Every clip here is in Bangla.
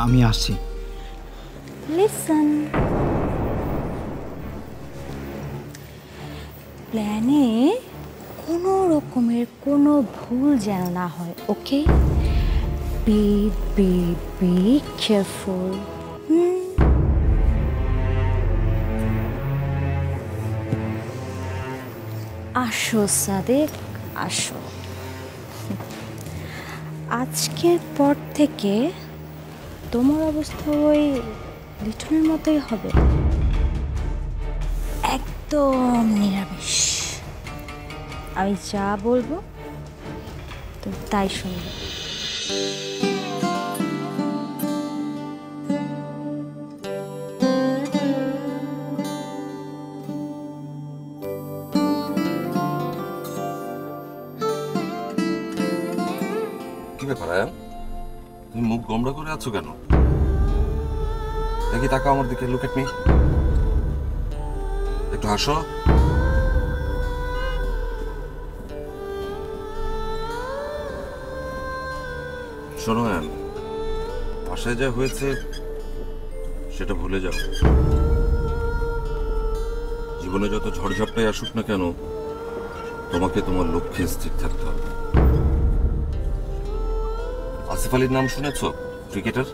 আমি আসছি। লিসন, প্ল্যানে কোনো রকমের কোনো ভুল যেন না হয়, okay? Be be be careful. আসো সাদেক, আসো। আজকের পর থেকে তোমার অবস্থা ওই লিটনের মতোই হবে, একদম নিরামিষ। আমি যা বলবো তো তাই শুনবো। কি ব্যাপার আয়ান, তুমি মুখ গোমড়া করে আছো কেন? দেখি তাকাও আমার দিকে, লুক এট মি, একটু হাসো। শোনো আয়ান, বাসায় যা হয়েছে সেটা ভুলে যাও। জীবনে যত ঝড়ঝাপটাই আসুক না কেন, তোমাকে তোমার লক্ষ্যে স্থির থাকতে হবে। আসিফ আলীর নাম শুনেছ? ক্রিকেটার।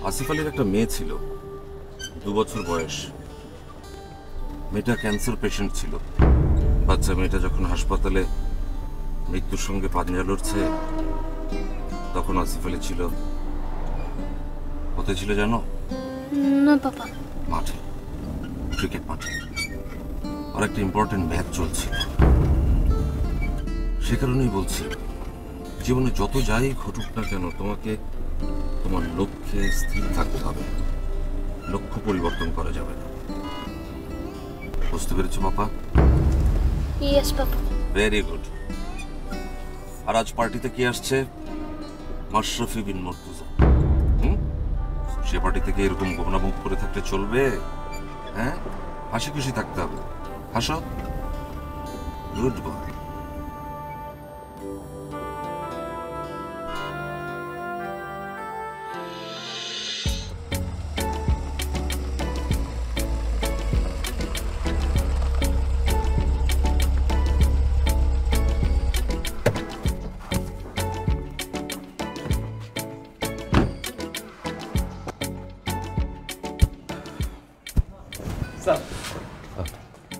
আসিফ আলীর একটা মেয়ে ছিল, 2 বছর বয়স। মেয়েটা ক্যান্সার পেশেন্ট ছিল। বাচ্চা মেয়েটা যখন হাসপাতালে মৃত্যুর সঙ্গে পাঞ্জা লড়ছে, তখন আসিফ আলী ছিল কোথায় ছিল জানো? না বাবা। মাঠে, ক্রিকেট মাঠে। আর একটা ইম্পর্টেন্ট ম্যাচ চলছিল। সে কারণেই বলছি, জীবনে যত যাই ঘটুক না কেন, তোমাকে তোমার লক্ষ্যে স্থির থাকতে হবে। লক্ষ্য পরিবর্তন করা যাবে না। বুঝতে পেরেছো বাবা? ইয়েস বাবা। Very good. আর আজ পার্টিতে কি আসছে? মাশরাফি বিন মুর্তজা। সে পার্টি থেকে এরকম গোমরা মুখ করে থাকতে চলবে? হ্যাঁ, হাসি খুশি থাকতে হবে। হাসো। Good boy.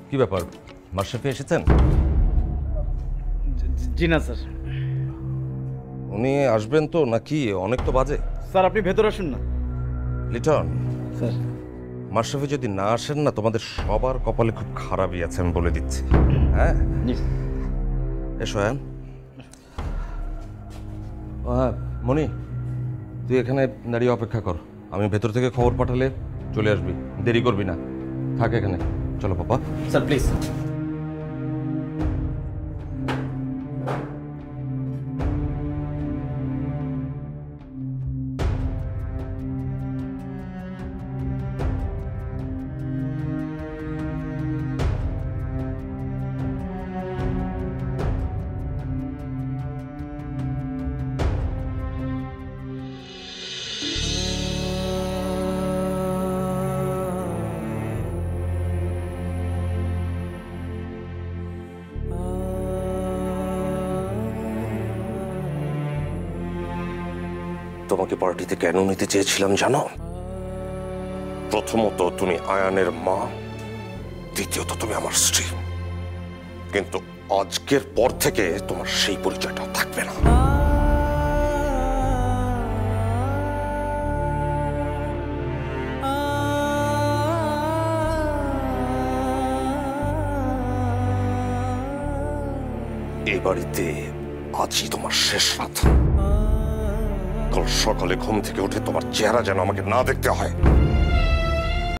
কি ব্যাপার, মাশরাফি এসেছেন? জি না স্যার। উনি আসবেন তো নাকি? অনেক তো বাজে। স্যার আপনি ভেতরে আসুন না। লিটন স্যার, মাশরাফি যদি না আসেন না, তোমাদের সবার কপালে খুব খারাপই আছে, আমি বলে দিচ্ছি। হ্যাঁ, এসো। হ্যাঁ মনি, তুই এখানে দাঁড়িয়ে অপেক্ষা কর। আমি ভেতর থেকে খবর পাঠালে চলে আসবি, দেরি করবি না। থাক এখানে। চলো পাপা। Sir please. তোমাকে পার্টিতে কেন নিতে চেয়েছিলাম জানো? প্রথমত তুমি আয়ানের মা, দ্বিতীয়ত তুমি আমার স্ত্রী। কিন্তু আজকের পর থেকে তোমার সেই পরিচয়টা থাকবে না। এই বাড়িতে আজই তোমার শেষ রাত। কাল সকালে ঘুম থেকে উঠে তোমার চেহারা যেন আমাকে না দেখতে হয়।